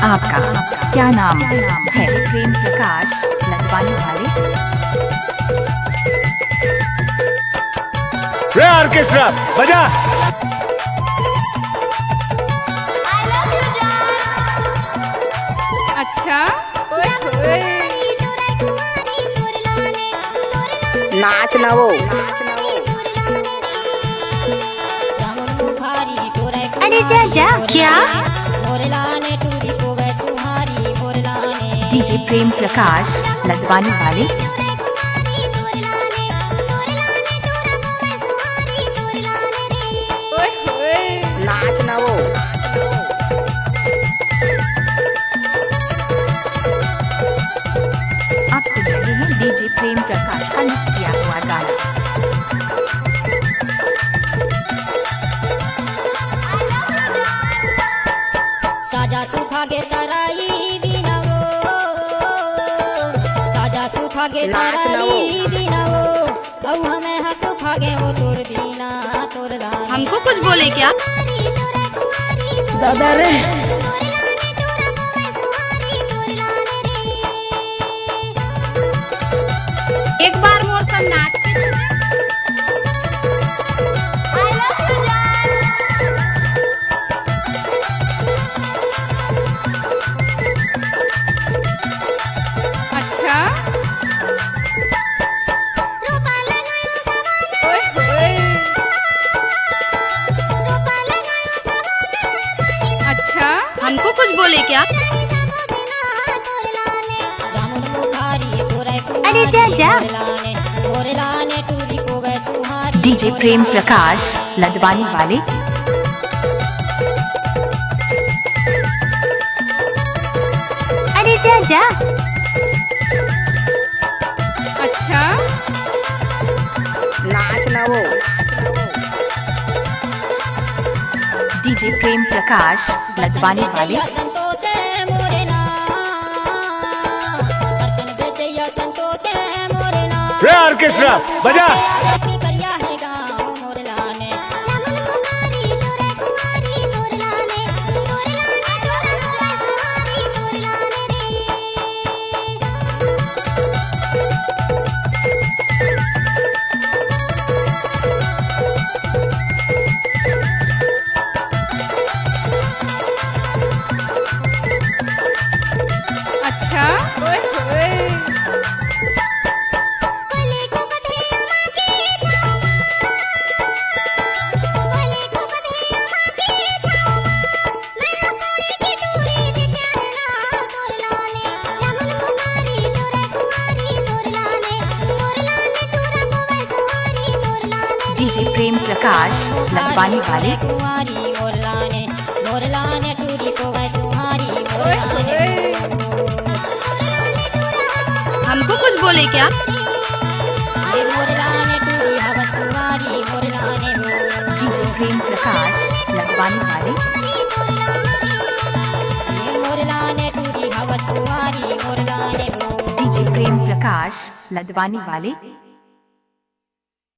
आपका क्या नाम है? प्रेम प्रकाश लखवानी वाले। रे ऑर्केस्ट्रा बजा। अच्छा ओए होए। नाच ना वो। अरे जा जा। क्या? डीजे प्रेम प्रकाश लखवानी वाले। ओए होए। नाच ना वो। आप सुन रहे हैं डीजे प्रेम प्रकाश का मिक्स किया हुआ गाना। साजा सुखागे सराई बिनावो, साजा सुखागे सराई बिनावो, अब हमें हक सुखागे वो तोर बिना तोर लाने। हमको कुछ बोले क्या? दादा रे एक बार मोर सब नाच के तो दे। अच्छा ओए होए। अच्छा हमको कुछ बोले क्या? अरे जा जा। डीजे प्रेम प्रकाश लखवानी वाले। अरे जा जा। अच्छा नाच ना वो। डीजे प्रेम प्रकाश लखवानी वाले। रे ऑर्केस्ट्रा बजा। अच्छा ओए होए। डीजे प्रेम प्रकाश लखवानी वाले। हमको कुछ बोले क्या? डीजे प्रेम प्रकाश लखवानी वाले। डीजे प्रेम प्रकाश लखवानी वाले।